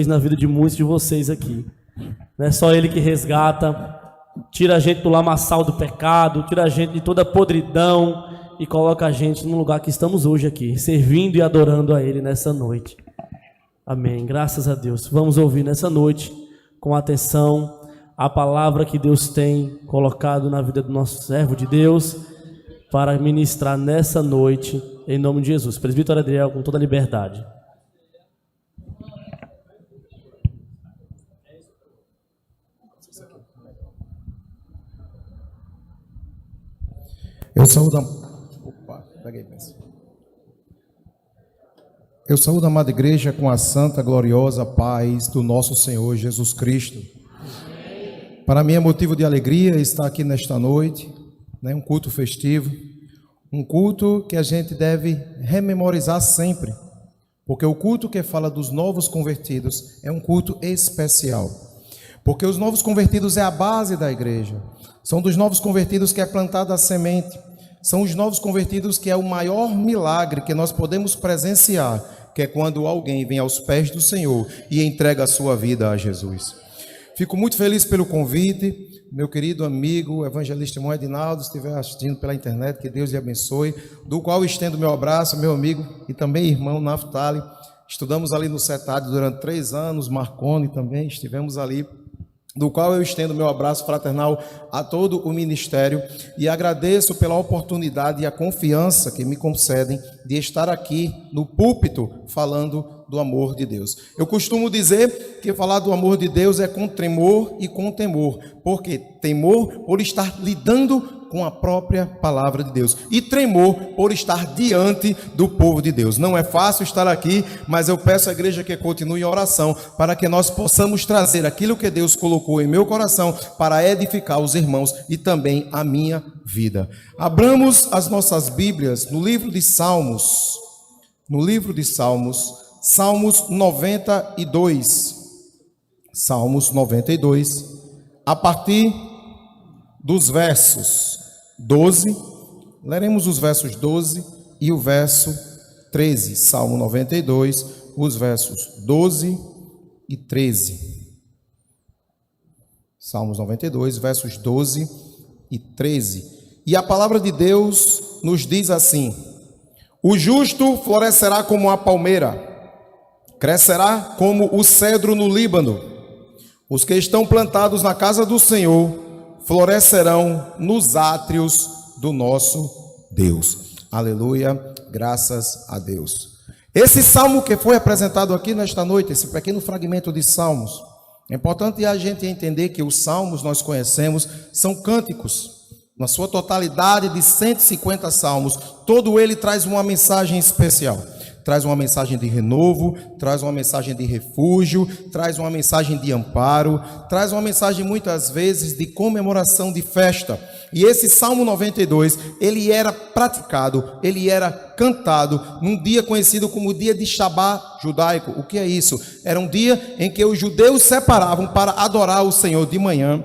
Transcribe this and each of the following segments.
na vida de muitos de vocês aqui. Não é só Ele que resgata, tira a gente do lamaçal do pecado, tira a gente de toda a podridão e coloca a gente no lugar que estamos hoje aqui, servindo e adorando a Ele nessa noite. Amém. Graças a Deus. Vamos ouvir nessa noite, com atenção, a palavra que Deus tem colocado na vida do nosso servo de Deus para ministrar nessa noite, em nome de Jesus. Presbítero Adriel, com toda a liberdade. Eu saúdo a amada igreja com a santa, gloriosa paz do nosso Senhor Jesus Cristo. Para mim é motivo de alegria estar aqui nesta noite, um culto festivo, um culto que a gente deve rememorizar sempre, porque o culto que fala dos novos convertidos é um culto especial, porque os novos convertidos é a base da igreja, são dos novos convertidos que é plantada a semente, são os novos convertidos que é o maior milagre que nós podemos presenciar, que é quando alguém vem aos pés do Senhor e entrega a sua vida a Jesus. Fico muito feliz pelo convite, meu querido amigo, evangelista irmão Edinaldo, se estiver assistindo pela internet, que Deus lhe abençoe, do qual estendo meu abraço, meu amigo e também irmão Naftali. Estudamos ali no CETAD durante 3 anos, Marconi também, estivemos ali, do qual eu estendo meu abraço fraternal a todo o ministério e agradeço pela oportunidade e a confiança que me concedem de estar aqui no púlpito falando do amor de Deus. Eu costumo dizer que falar do amor de Deus é com tremor e com temor, porque temor por estar lidando com a própria palavra de Deus e tremor por estar diante do povo de Deus. Não é fácil estar aqui, mas eu peço à igreja que continue em oração para que nós possamos trazer aquilo que Deus colocou em meu coração para edificar os irmãos e também a minha vida. Abramos as nossas Bíblias no livro de Salmos, Salmos 92, Salmos 92, a partir dos versos 12, leremos os versos 12 e o verso 13, Salmo 92, os versos 12 e 13. Salmos 92, versos 12 e 13. E a palavra de Deus nos diz assim: o justo florescerá como a palmeira, crescerá como o cedro no Líbano. Os que estão plantados na casa do Senhor florescerão nos átrios do nosso Deus. Aleluia, graças a Deus. Esse salmo que foi apresentado aqui nesta noite, esse pequeno fragmento de salmos, é importante a gente entender que os salmos nós conhecemos, são cânticos, na sua totalidade de 150 salmos, todo ele traz uma mensagem especial. Traz uma mensagem de renovo, traz uma mensagem de refúgio, traz uma mensagem de amparo, traz uma mensagem muitas vezes de comemoração, de festa. E esse Salmo 92, ele era praticado, ele era cantado num dia conhecido como o dia de Shabá judaico. O que é isso? Era um dia em que os judeus separavam para adorar o Senhor de manhã,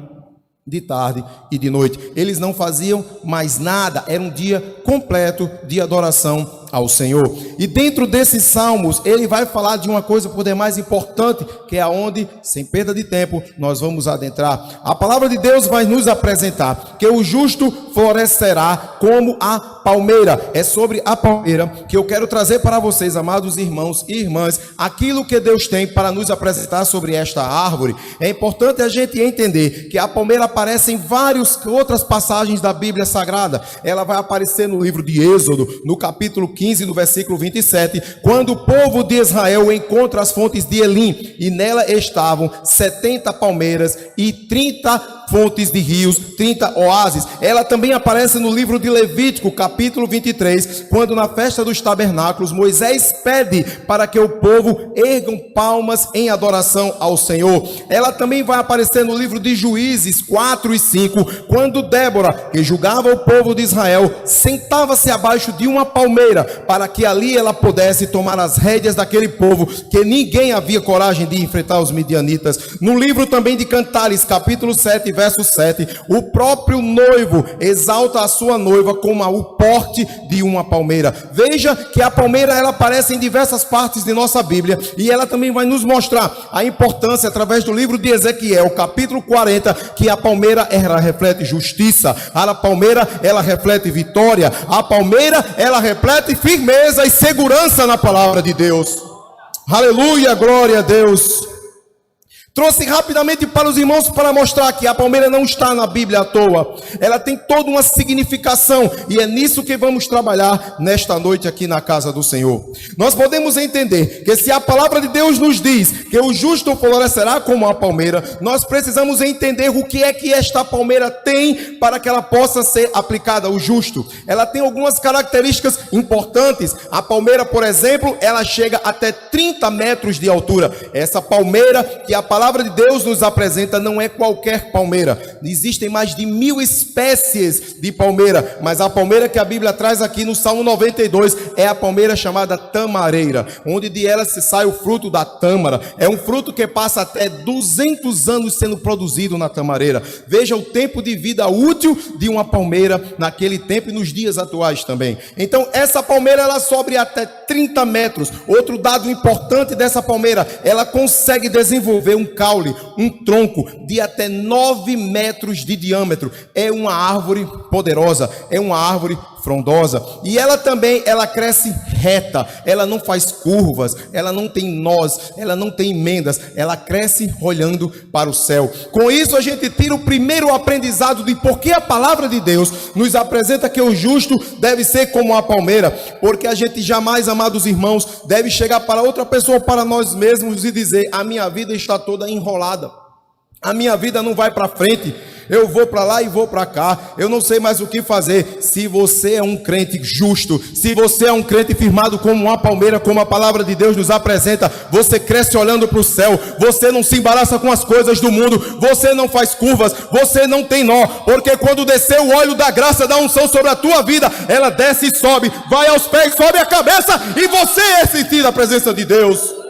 de tarde e de noite. Eles não faziam mais nada, era um dia completo de adoração ao Senhor. E dentro desses salmos, ele vai falar de uma coisa por demais importante, que é aonde, sem perda de tempo, nós vamos adentrar. A palavra de Deus vai nos apresentar que o justo florescerá como a palmeira. É sobre a palmeira que eu quero trazer para vocês, amados irmãos e irmãs, aquilo que Deus tem para nos apresentar sobre esta árvore. É importante a gente entender que a palmeira aparece em várias outras passagens da Bíblia Sagrada. Ela vai aparecer no livro de Êxodo, no capítulo 15, no versículo 27, quando o povo de Israel encontra as fontes de Elim, e nela estavam 70 palmeiras e 30 fontes de rios, 30 oásis. Ela também aparece no livro de Levítico, capítulo 23, quando na festa dos tabernáculos, Moisés pede para que o povo ergam palmas em adoração ao Senhor. Ela também vai aparecer no livro de Juízes 4 e 5, quando Débora, que julgava o povo de Israel, sentava-se abaixo de uma palmeira, para que ali ela pudesse tomar as rédeas daquele povo, que ninguém havia coragem de enfrentar os midianitas. No livro também de Cantares, capítulo 7, verso 7, o próprio noivo exalta a sua noiva como o porte de uma palmeira. Veja que a palmeira ela aparece em diversas partes de nossa Bíblia e ela também vai nos mostrar a importância através do livro de Ezequiel, capítulo 40, que a palmeira ela reflete justiça, a palmeira ela reflete vitória, a palmeira ela reflete firmeza e segurança na palavra de Deus. Aleluia, glória a Deus. Trouxe rapidamente para os irmãos para mostrar que a palmeira não está na Bíblia à toa. Ela tem toda uma significação e é nisso que vamos trabalhar nesta noite aqui na casa do Senhor. Nós podemos entender que se a palavra de Deus nos diz que o justo florescerá como a palmeira, nós precisamos entender o que é que esta palmeira tem para que ela possa ser aplicada ao justo. Ela tem algumas características importantes. A palmeira, por exemplo, ela chega até 30 metros de altura. Essa palmeira que a palavra de Deus nos apresenta não é qualquer palmeira. Existem mais de 1000 espécies de palmeira, mas a palmeira que a Bíblia traz aqui no Salmo 92 é a palmeira chamada tamareira, onde de ela se sai o fruto da tâmara. É um fruto que passa até 200 anos sendo produzido na tamareira. Veja o tempo de vida útil de uma palmeira naquele tempo e nos dias atuais também. Então essa palmeira ela sobe até 30 metros. Outro dado importante dessa palmeira, ela consegue desenvolver um caule, um tronco de até 9 metros de diâmetro. É uma árvore poderosa, é uma árvore frondosa. E ela também, ela cresce reta, ela não faz curvas, ela não tem nós, ela não tem emendas, ela cresce olhando para o céu. Com isso a gente tira o primeiro aprendizado de por que a palavra de Deus nos apresenta que o justo deve ser como a palmeira, porque a gente jamais, amados irmãos, deve chegar para outra pessoa, para nós mesmos e dizer: a minha vida está toda enrolada, a minha vida não vai para frente, eu vou para lá e vou para cá, eu não sei mais o que fazer. Se você é um crente justo, se você é um crente firmado como uma palmeira, como a palavra de Deus nos apresenta, você cresce olhando para o céu, você não se embaraça com as coisas do mundo, você não faz curvas, você não tem nó, porque quando descer o óleo da graça, da unção sobre a tua vida, ela desce e sobe, vai aos pés, sobe a cabeça e você é sentido a presença de Deus.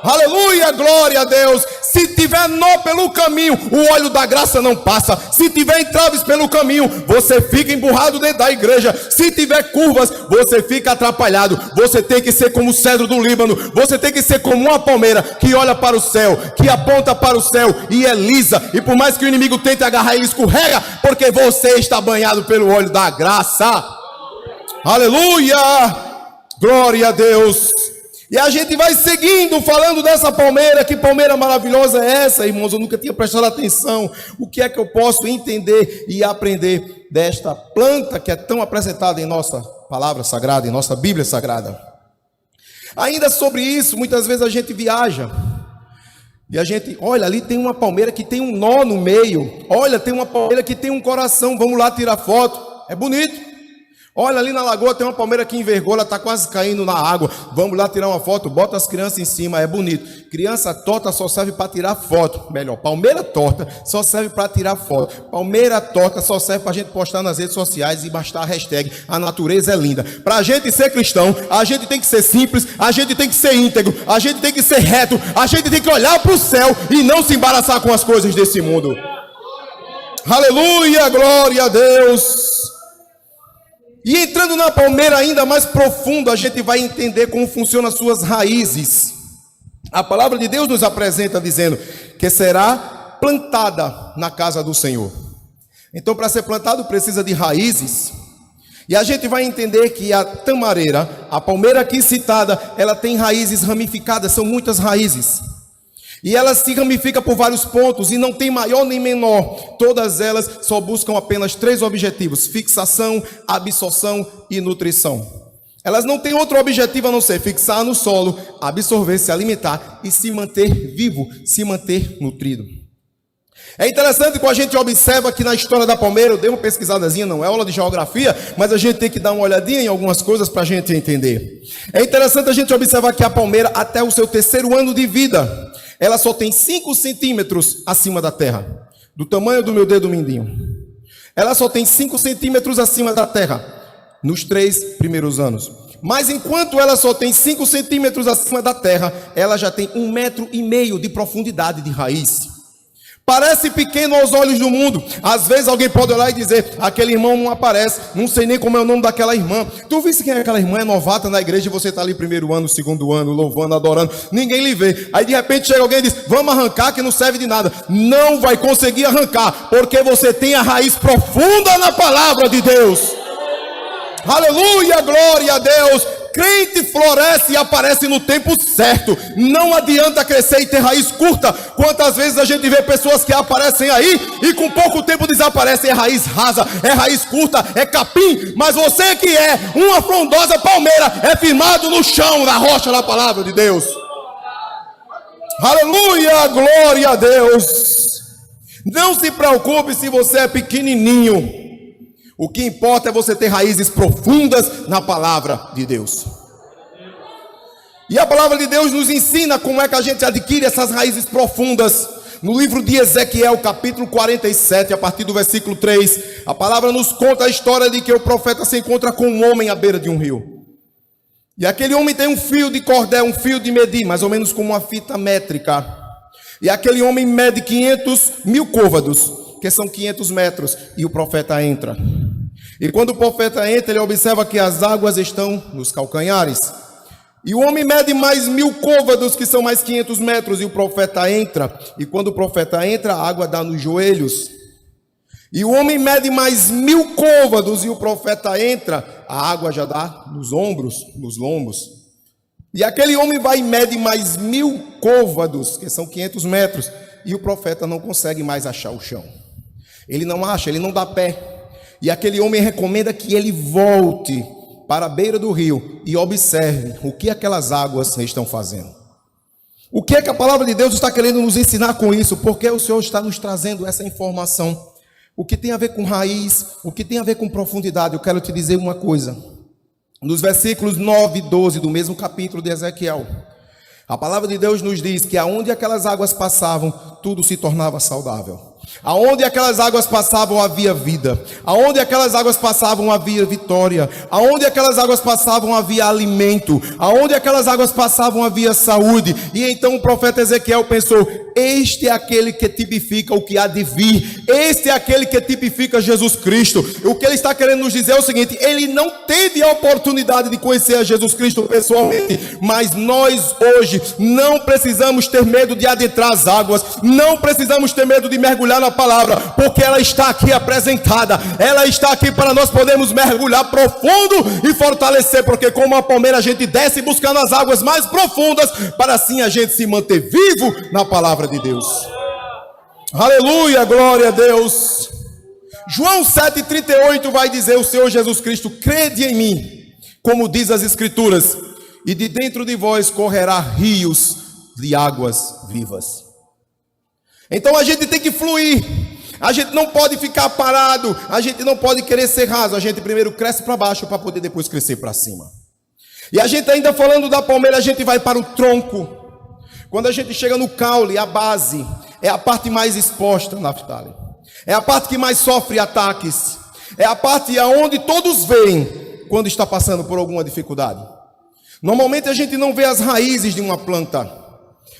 Aleluia, glória a Deus. Se tiver nó pelo caminho, o óleo da graça não passa. Se tiver entraves pelo caminho, você fica emburrado dentro da igreja. Se tiver curvas, você fica atrapalhado. Você tem que ser como o cedro do Líbano. Você tem que ser como uma palmeira que olha para o céu, que aponta para o céu e é lisa. E por mais que o inimigo tente agarrar, ele escorrega, porque você está banhado pelo óleo da graça. Aleluia, glória a Deus. E a gente vai seguindo falando dessa palmeira. Que palmeira maravilhosa é essa, irmãos? Eu nunca tinha prestado atenção. O que é que eu posso entender e aprender desta planta que é tão apresentada em nossa palavra sagrada, em nossa Bíblia sagrada? Ainda sobre isso, muitas vezes a gente viaja e a gente, olha, ali tem uma palmeira que tem um nó no meio. Olha, tem uma palmeira que tem um coração, vamos lá tirar foto. É bonito. Olha, ali na lagoa tem uma palmeira que envergou, ela está quase caindo na água. Vamos lá tirar uma foto, bota as crianças em cima, é bonito. Criança torta só serve para tirar foto. Melhor, palmeira torta só serve para tirar foto. Palmeira torta só serve para a gente postar nas redes sociais e bastar a hashtag "a natureza é linda". Para a gente ser cristão, a gente tem que ser simples, a gente tem que ser íntegro, a gente tem que ser reto, a gente tem que olhar para o céu e não se embaraçar com as coisas desse mundo. Aleluia, glória a Deus. E entrando na palmeira ainda mais profundo, a gente vai entender como funcionam as suas raízes. A palavra de Deus nos apresenta dizendo que será plantada na casa do Senhor. Então, para ser plantado precisa de raízes. E a gente vai entender que a tamareira, a palmeira aqui citada, ela tem raízes ramificadas, são muitas raízes. E ela se ramifica por vários pontos e não tem maior nem menor. Todas elas só buscam apenas 3 objetivos: fixação, absorção e nutrição. Elas não têm outro objetivo a não ser fixar no solo, absorver, se alimentar e se manter vivo, se manter nutrido. É interessante quando a gente observa que na história da palmeira, eu dei uma pesquisadazinha, não é aula de geografia, mas a gente tem que dar uma olhadinha em algumas coisas para a gente entender. É interessante a gente observar que a palmeira, até o seu 3º ano de vida, ela só tem 5 centímetros acima da terra, do tamanho do meu dedo mindinho. Ela só tem 5 centímetros acima da terra, nos 3 primeiros anos. Mas enquanto ela só tem 5 centímetros acima da terra, ela já tem 1,5 metro de profundidade de raiz. Parece pequeno aos olhos do mundo. Às vezes alguém pode olhar e dizer: aquele irmão não aparece, não sei nem como é o nome daquela irmã. Tu viste quem é aquela irmã? É novata na igreja e você está ali primeiro ano, segundo ano, louvando, adorando, ninguém lhe vê. Aí de repente chega alguém e diz: vamos arrancar, que não serve de nada. Não vai conseguir arrancar, porque você tem a raiz profunda na palavra de Deus. Aleluia, glória a Deus. Crente floresce e aparece no tempo certo. Não adianta crescer e ter raiz curta. Quantas vezes a gente vê pessoas que aparecem aí e com pouco tempo desaparecem. É raiz rasa, é raiz curta, é capim. Mas você que é uma frondosa palmeira é firmado no chão, na rocha, na palavra de Deus. Aleluia, glória a Deus. Não se preocupe se você é pequenininho. O que importa é você ter raízes profundas na palavra de Deus. E a palavra de Deus nos ensina como é que a gente adquire essas raízes profundas. No livro de Ezequiel, capítulo 47, a partir do versículo 3, a palavra nos conta a história de que o profeta se encontra com um homem à beira de um rio. E aquele homem tem um fio de cordel, um fio de medir, mais ou menos como uma fita métrica. E aquele homem mede 500.000 côvados, que são 500 metros, e o profeta entra. E quando o profeta entra, ele observa que as águas estão nos calcanhares. E o homem mede mais 1.000 côvados, que são mais 500 metros, e o profeta entra. E quando o profeta entra, a água dá nos joelhos. E o homem mede mais 1.000 côvados, e o profeta entra, a água já dá nos ombros, nos lombos. E aquele homem vai e mede mais 1.000 côvados, que são 500 metros, e o profeta não consegue mais achar o chão. Ele não acha, ele não dá pé. E aquele homem recomenda que ele volte para a beira do rio e observe o que aquelas águas estão fazendo. O que é que a palavra de Deus está querendo nos ensinar com isso? Porque o Senhor está nos trazendo essa informação. O que tem a ver com raiz, o que tem a ver com profundidade. Eu quero te dizer uma coisa. Nos versículos 9 e 12 do mesmo capítulo de Ezequiel, a palavra de Deus nos diz que aonde aquelas águas passavam, tudo se tornava saudável. Aonde aquelas águas passavam havia vida. Aonde aquelas águas passavam havia vitória. Aonde aquelas águas passavam havia alimento. Aonde aquelas águas passavam havia saúde. E então o profeta Ezequiel pensou: este é aquele que tipifica o que há de vir. Este é aquele que tipifica Jesus Cristo. O que ele está querendo nos dizer é o seguinte: ele não teve a oportunidade de conhecer a Jesus Cristo pessoalmente, mas nós hoje não precisamos ter medo de adentrar as águas. Não precisamos ter medo de mergulhar na palavra, porque ela está aqui apresentada. Ela está aqui para nós podermos mergulhar profundo e fortalecer, porque como a palmeira a gente desce buscando as águas mais profundas, para assim a gente se manter vivo na palavra de Deus. Aleluia, glória a Deus. João 7,38 vai dizer: o Senhor Jesus Cristo: crede em mim, como diz as Escrituras, e de dentro de vós correrá rios de águas vivas. Então a gente tem que fluir. A gente não pode ficar parado. A gente não pode querer ser raso. A gente primeiro cresce para baixo para poder depois crescer para cima. E a gente ainda falando da palmeira, a gente vai para o tronco. Quando a gente chega no caule, a base é a parte mais exposta, Naftali. É a parte que mais sofre ataques. É a parte aonde todos veem quando está passando por alguma dificuldade. Normalmente a gente não vê as raízes de uma planta.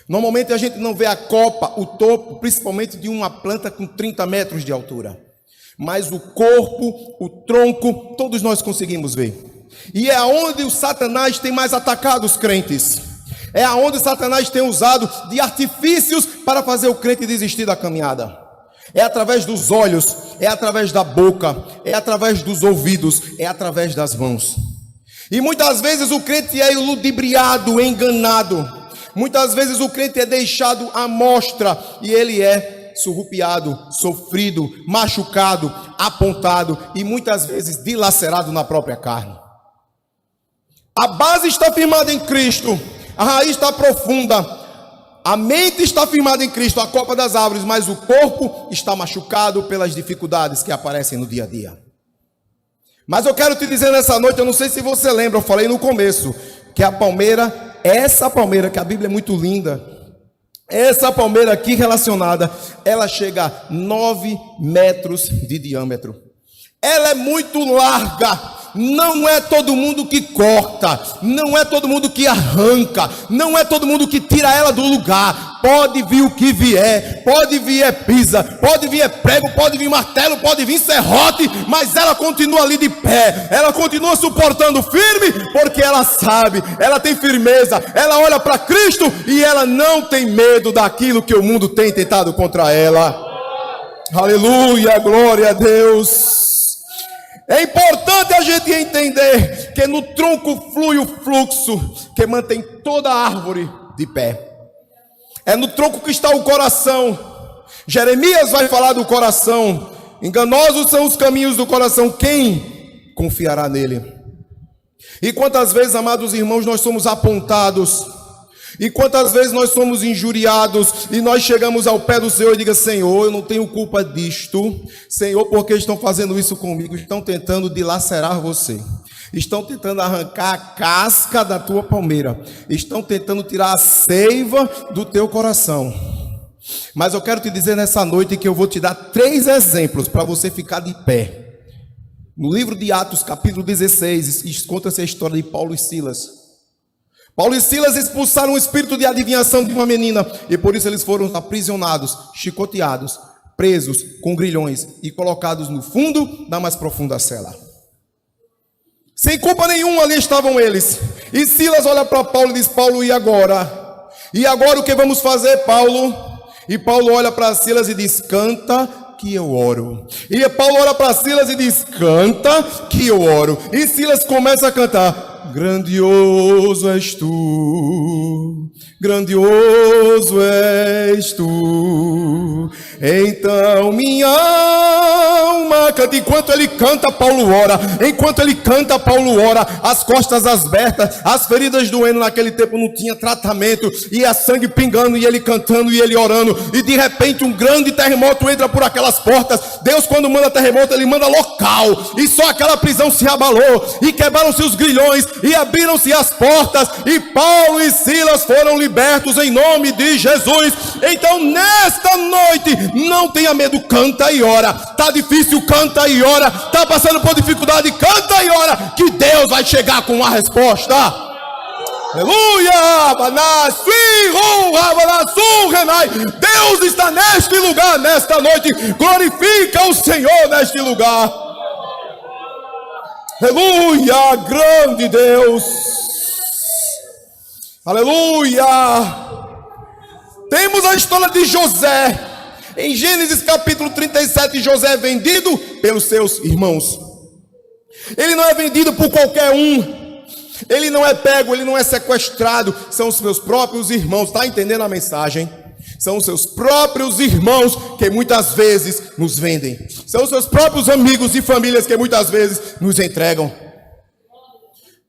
Normalmente a gente não vê a copa, o topo, principalmente de uma planta com 30 metros de altura. Mas o corpo, o tronco, todos nós conseguimos ver. E é aonde o Satanás tem mais atacado os crentes. É aonde o Satanás tem usado de artifícios para fazer o crente desistir da caminhada. É através dos olhos, é através da boca, é através dos ouvidos, é através das mãos. E muitas vezes o crente é ludibriado, enganado. Muitas vezes o crente é deixado à mostra e ele é surrupiado, sofrido, machucado, apontado e muitas vezes dilacerado na própria carne. A base está firmada em Cristo, a raiz está profunda, a mente está firmada em Cristo, a copa das árvores, mas o corpo está machucado pelas dificuldades que aparecem no dia a dia. Mas eu quero te dizer nessa noite, eu não sei se você lembra, eu falei no começo, que a palmeira, essa palmeira, que a Bíblia é muito linda, essa palmeira aqui relacionada, ela chega a 9 metros de diâmetro. Ela é muito larga, Não é todo mundo que corta, não é todo mundo que arranca, não é todo mundo que tira ela do lugar. Pode vir o que vier, pode vir pisa, pode vir prego, pode vir martelo, pode vir serrote, mas ela continua ali de pé, ela continua suportando firme, porque ela sabe, ela tem firmeza, ela olha para Cristo e ela não tem medo daquilo que o mundo tem tentado contra ela. Aleluia, glória a Deus. É importante a gente entender que no tronco flui o fluxo que mantém toda a árvore de pé. É no tronco que está o coração. Jeremias vai falar do coração. Enganosos são os caminhos do coração, quem confiará nele? E quantas vezes, amados irmãos, nós somos apontados, e quantas vezes nós somos injuriados, e nós chegamos ao pé do Senhor e diga: Senhor, eu não tenho culpa disto. Senhor, por que estão fazendo isso comigo? Estão tentando dilacerar você, estão tentando arrancar a casca da tua palmeira, estão tentando tirar a seiva do teu coração. Mas eu quero te dizer nessa noite que eu vou te dar 3 exemplos para você ficar de pé. No livro de Atos, capítulo 16, conta-se a história de Paulo e Silas. Paulo e Silas expulsaram o espírito de adivinhação de uma menina, e por isso eles foram aprisionados, chicoteados, presos com grilhões e colocados no fundo da mais profunda cela. Sem culpa nenhuma ali estavam eles. E Silas olha para Paulo e diz: Paulo, e agora? E agora o que vamos fazer, Paulo? E Paulo olha para Silas e diz: canta que eu oro. E Paulo olha para Silas e diz: canta que eu oro. E Silas começa a cantar: grandioso és tu, grandioso és tu. Então minha alma canta. Enquanto ele canta, Paulo ora. Enquanto ele canta, Paulo ora. As costas abertas, as feridas doendo. Naquele tempo não tinha tratamento, e a sangue pingando, e ele cantando e ele orando. E de repente um grande terremoto entra por aquelas portas. Deus, quando manda terremoto, ele manda local, e só aquela prisão se abalou, e quebraram-se os grilhões, e abriram-se as portas, e Paulo e Silas foram libertos em nome de Jesus. Então nesta noite, não tenha medo, canta e ora. Tá difícil, canta e ora. Tá passando por dificuldade, canta e ora, que Deus vai chegar com uma resposta. Aleluia! Deus está neste lugar, nesta noite. Glorifica o Senhor neste lugar. Aleluia, grande Deus. Aleluia. Temos a história de José. Em Gênesis capítulo 37, José é vendido pelos seus irmãos. Ele não é vendido por qualquer um. Ele não é pego, ele não é sequestrado. São os seus próprios irmãos. Está entendendo a mensagem? São os seus próprios irmãos que muitas vezes nos vendem. São os seus próprios amigos e famílias que muitas vezes nos entregam.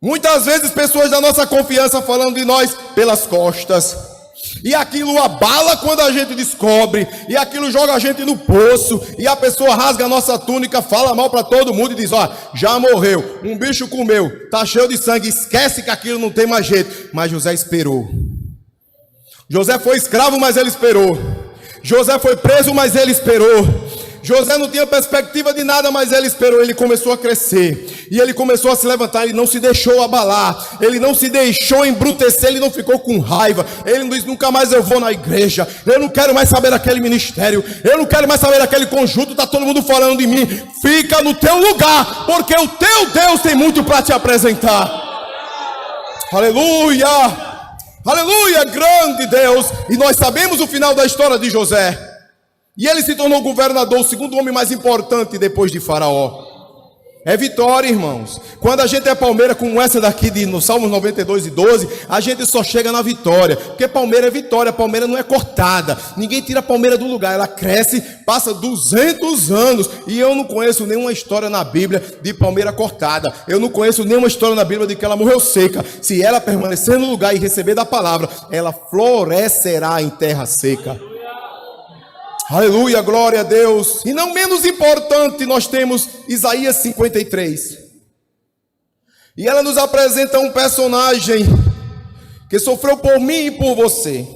Muitas vezes pessoas da nossa confiança falando de nós pelas costas. E aquilo abala quando a gente descobre. E aquilo joga a gente no poço. E a pessoa rasga a nossa túnica, fala mal para todo mundo e diz: ó, já morreu, um bicho comeu, tá cheio de sangue. Esquece que aquilo não tem mais jeito. Mas José esperou. José foi escravo, mas ele esperou. José foi preso, mas ele esperou. José não tinha perspectiva de nada, mas ele esperou. Ele começou a crescer, e ele começou a se levantar. Ele não se deixou abalar, ele não se deixou embrutecer, ele não ficou com raiva. Ele não disse: nunca mais eu vou na igreja, eu não quero mais saber daquele ministério, eu não quero mais saber daquele conjunto, está todo mundo falando de mim. Fica no teu lugar, porque o teu Deus tem muito para te apresentar. Aleluia, aleluia, grande Deus. E nós sabemos o final da história de José. E ele se tornou governador, o segundo homem mais importante depois de Faraó. É vitória, irmãos. Quando a gente é palmeira como essa daqui no Salmos 92:12, a gente só chega na vitória. Porque palmeira é vitória, palmeira não é cortada. Ninguém tira a palmeira do lugar, ela cresce, passa 200 anos. E eu não conheço nenhuma história na Bíblia de palmeira cortada. Eu não conheço nenhuma história na Bíblia de que ela morreu seca. Se ela permanecer no lugar e receber da palavra, ela florescerá em terra seca. Aleluia, glória a Deus. E não menos importante, nós temos Isaías 53. E ela nos apresenta um personagem que sofreu por mim e por você.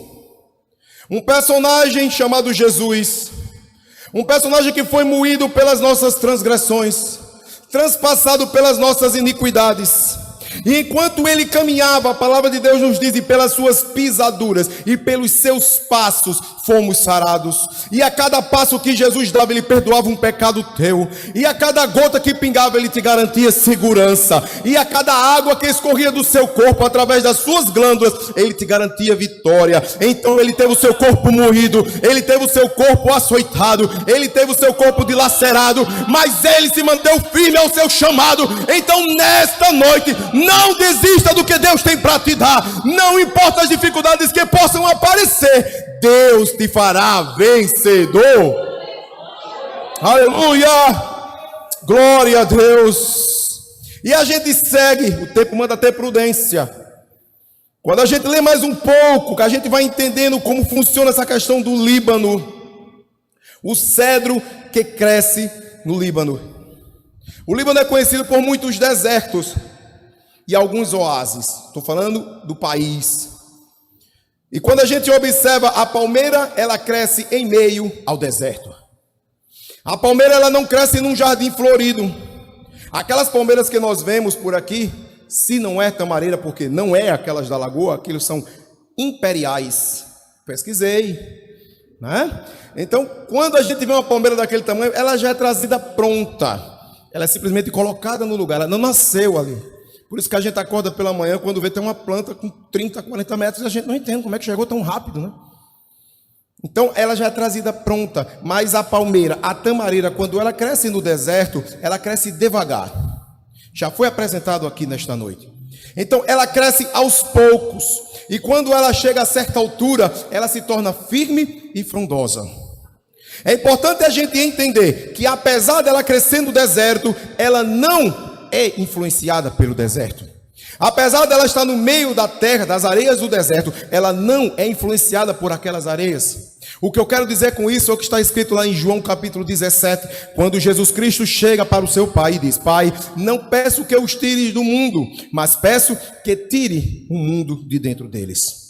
Um personagem chamado Jesus. Um personagem que foi moído pelas nossas transgressões, transpassado pelas nossas iniquidades. E enquanto ele caminhava, a palavra de Deus nos diz, e pelas suas pisaduras e pelos seus passos fomos sarados. E a cada passo que Jesus dava, ele perdoava um pecado teu. E a cada gota que pingava, ele te garantia segurança. E a cada água que escorria do seu corpo, através das suas glândulas, ele te garantia vitória. Então ele teve o seu corpo moído, ele teve o seu corpo açoitado, ele teve o seu corpo dilacerado, mas ele se manteve firme ao seu chamado. Então nesta noite, não desista do que Deus tem para te dar. Não importa as dificuldades que possam aparecer, Deus te fará vencedor. Aleluia! Glória a Deus. E a gente segue, o tempo manda ter prudência. Quando a gente lê mais um pouco, que a gente vai entendendo como funciona essa questão do Líbano. O cedro que cresce no Líbano. O Líbano é conhecido por muitos desertos e alguns oásis. Estou falando do país. E quando a gente observa a palmeira, ela cresce em meio ao deserto. A palmeira, ela não cresce num jardim florido. Aquelas palmeiras que nós vemos por aqui, se não é tamareira, porque não é aquelas da lagoa, aqueles são imperiais. Pesquisei, né? Então, quando a gente vê uma palmeira daquele tamanho, ela já é trazida pronta. Ela é simplesmente colocada no lugar, ela não nasceu ali. Por isso que a gente acorda pela manhã, quando vê tem uma planta com 30, 40 metros, a gente não entende como é que chegou tão rápido, né? Então, ela já é trazida pronta. Mas a palmeira, a tamareira, quando ela cresce no deserto, ela cresce devagar. Já foi apresentado aqui nesta noite. Então, ela cresce aos poucos. E quando ela chega a certa altura, ela se torna firme e frondosa. É importante a gente entender que, apesar dela crescer no deserto, ela não é influenciada pelo deserto. Apesar dela estar no meio da terra, das areias do deserto, ela não é influenciada por aquelas areias. O que eu quero dizer com isso é o que está escrito lá em João capítulo 17, quando Jesus Cristo chega para o seu pai e diz: Pai, não peço que os tires do mundo, mas peço que tire o mundo de dentro deles.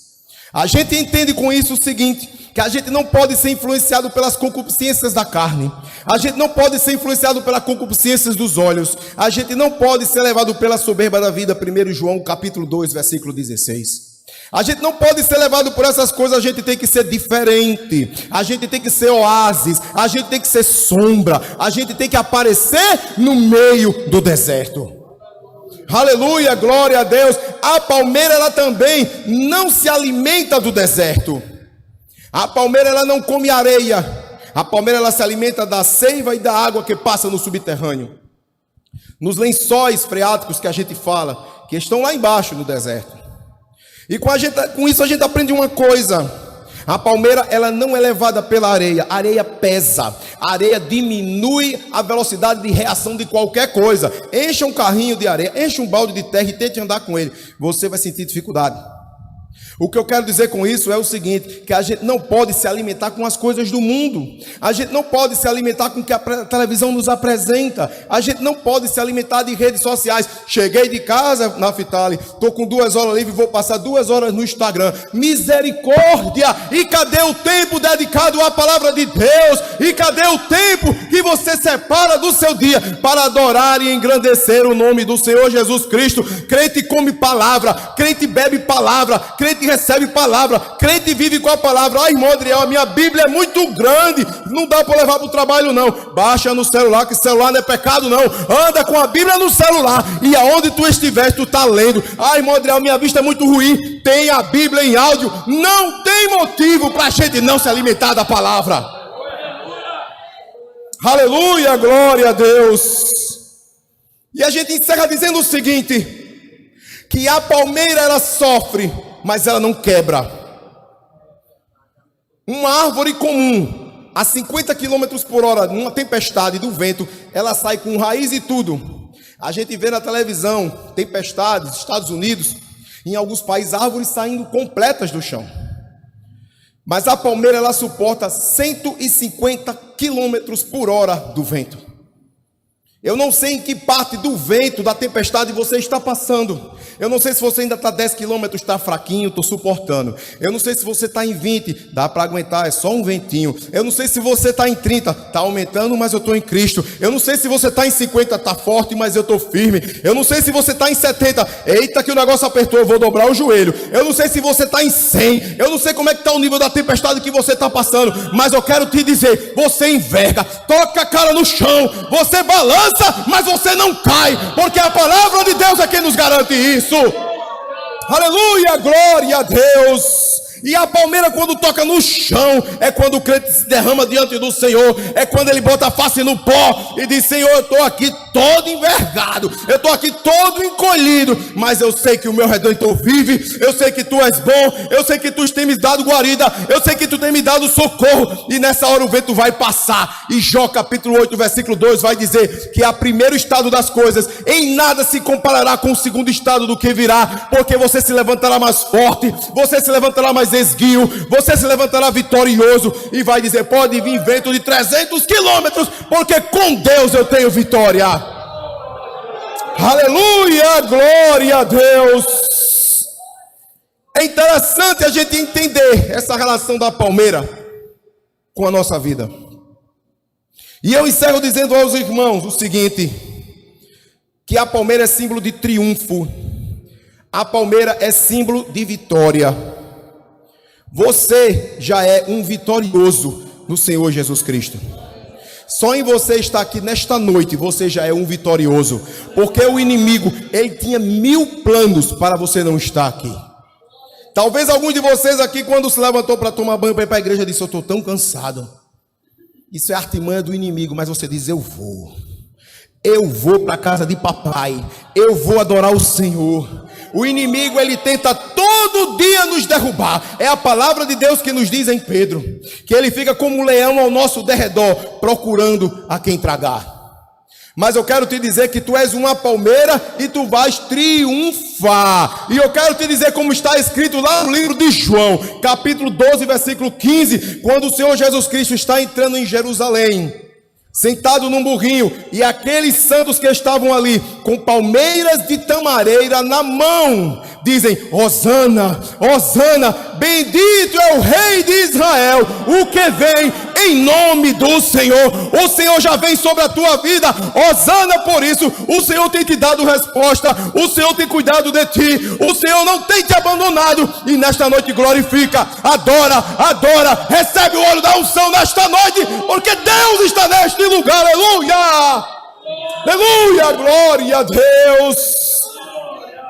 A gente entende com isso o seguinte, que a gente não pode ser influenciado pelas concupiscências da carne. A gente não pode ser influenciado pelas concupiscências dos olhos. A gente não pode ser levado pela soberba da vida. 1 João capítulo 2, versículo 16. A gente não pode ser levado por essas coisas. A gente tem que ser diferente. A gente tem que ser oásis. A gente tem que ser sombra. A gente tem que aparecer no meio do deserto. Aleluia, glória a Deus. A palmeira, ela também não se alimenta do deserto. A palmeira, ela não come areia. A palmeira, ela se alimenta da seiva e da água que passa no subterrâneo. Nos lençóis freáticos que a gente fala, que estão lá embaixo no deserto. E com isso a gente aprende uma coisa. A palmeira, ela não é levada pela areia. A areia pesa. A areia diminui a velocidade de reação de qualquer coisa. Encha um carrinho de areia, enche um balde de terra e tente andar com ele. Você vai sentir dificuldade. O que eu quero dizer com isso é o seguinte, que a gente não pode se alimentar com as coisas do mundo. A gente não pode se alimentar com o que a televisão nos apresenta. A gente não pode se alimentar de redes sociais. Cheguei de casa, Naftali, estou com 2 horas livre, vou passar 2 horas no Instagram. Misericórdia! E cadê o tempo dedicado à palavra de Deus? E cadê o tempo que você separa do seu dia para adorar e engrandecer o nome do Senhor Jesus Cristo? Crente come palavra, crente bebe palavra, crente recebe palavra, crente vive com a palavra. Ai, irmão Adriel, a minha Bíblia é muito grande, não dá para levar para o trabalho não. Baixa no celular, que celular não é pecado não. Anda com a Bíblia no celular e aonde tu estiver, tu está lendo. Ai, irmão Adriel, minha vista é muito ruim. Tem a Bíblia em áudio. Não tem motivo para a gente não se alimentar da palavra. Aleluia, glória a Deus. E a gente encerra dizendo o seguinte, que a palmeira, ela sofre, mas ela não quebra. Uma árvore comum, a 50 km por hora, numa tempestade do vento, ela sai com raiz e tudo. A gente vê na televisão, tempestades, Estados Unidos, em alguns países, árvores saindo completas do chão. Mas a palmeira, ela suporta 150 km por hora do vento. Eu não sei em que parte do vento, da tempestade você está passando. Eu não sei se você ainda está 10 quilômetros, está fraquinho, estou suportando. Eu não sei se você está em 20, dá para aguentar, é só um ventinho. Eu não sei se você está em 30, está aumentando, mas eu estou em Cristo. Eu não sei se você está em 50, está forte, mas eu estou firme. Eu não sei se você está em 70, eita que o negócio apertou, eu vou dobrar o joelho. Eu não sei se você está em 100, eu não sei como é que está o nível da tempestade que você está passando, mas eu quero te dizer, você enverga, toca a cara no chão, você balança, mas você não cai, porque a palavra de Deus é quem nos garante isso. Aleluia, glória a Deus. E a palmeira, quando toca no chão, é quando o crente se derrama diante do Senhor, é quando ele bota a face no pó e diz: Senhor, eu estou aqui todo envergado, eu estou aqui todo encolhido, mas eu sei que o meu Redentor vive, eu sei que tu és bom, eu sei que tu tem me dado guarida, eu sei que tu tem me dado socorro, e nessa hora o vento vai passar. E Jó capítulo 8 versículo 2 vai dizer que a primeiro estado das coisas em nada se comparará com o segundo estado do que virá, porque você se levantará mais forte, você se levantará mais esguio, você se levantará vitorioso, e vai dizer: pode vir vento de 300 quilômetros, porque com Deus eu tenho vitória. Aleluia, glória a Deus. É interessante a gente entender essa relação da palmeira com a nossa vida. E eu encerro dizendo aos irmãos o seguinte: que a palmeira é símbolo de triunfo, a palmeira é símbolo de vitória. Você já é um vitorioso no Senhor Jesus Cristo. Só em você estar aqui nesta noite, você já é um vitorioso. Porque o inimigo, ele tinha 1000 planos para você não estar aqui. Talvez alguns de vocês aqui, quando se levantou para tomar banho, para ir para a igreja, disse: eu estou tão cansado. Isso é artimanha do inimigo, mas você diz: eu vou para a casa de papai, eu vou adorar o Senhor. O inimigo, ele tenta todo dia nos derrubar. É a palavra de Deus que nos diz em Pedro, que ele fica como um leão ao nosso derredor, procurando a quem tragar. Mas eu quero te dizer que tu és uma palmeira e tu vais triunfar. E eu quero te dizer como está escrito lá no livro de João, capítulo 12, versículo 15, quando o Senhor Jesus Cristo está entrando em Jerusalém, sentado num burrinho, e aqueles santos que estavam ali com palmeiras de tamareira na mão dizem: Hosana, Hosana, bendito é o rei de Israel, o que vem em nome do Senhor. O Senhor já vem sobre a tua vida, Hosana. Por isso o Senhor tem te dado resposta, o Senhor tem cuidado de ti, o Senhor não tem te abandonado. E nesta noite glorifica, adora, recebe o óleo da unção nesta noite, porque Deus está neste lugar. Aleluia, aleluia, glória a Deus.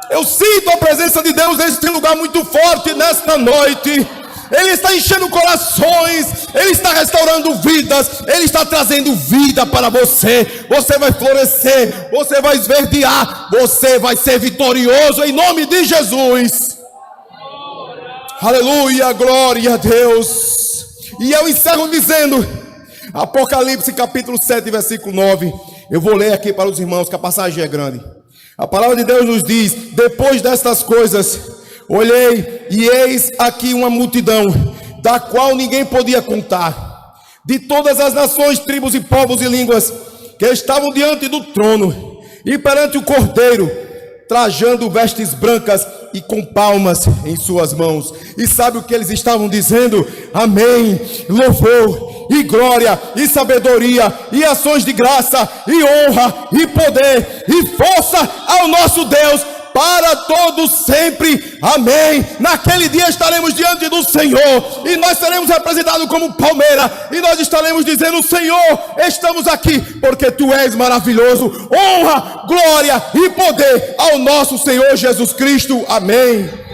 Eu sinto a presença de Deus neste lugar muito forte nesta noite. Ele está enchendo corações, Ele está restaurando vidas, Ele está trazendo vida para você. Você vai florescer, você vai esverdear, você vai ser vitorioso em nome de Jesus. Aleluia, glória a Deus. E eu encerro dizendo, Apocalipse capítulo 7 versículo 9. Eu vou ler aqui para os irmãos, que a passagem é grande. A palavra de Deus nos diz: depois destas coisas, olhei e eis aqui uma multidão, da qual ninguém podia contar, de todas as nações, tribos e povos e línguas, que estavam diante do trono e perante o Cordeiro, trajando vestes brancas e com palmas em suas mãos. E sabe o que eles estavam dizendo? Amém, louvor e glória e sabedoria e ações de graça e honra e poder e força ao nosso Deus para todos sempre. Amém. Naquele dia estaremos diante do Senhor e nós seremos representados como palmeira, e nós estaremos dizendo: Senhor, estamos aqui porque Tu és maravilhoso. Honra, glória e poder ao nosso Senhor Jesus Cristo. Amém.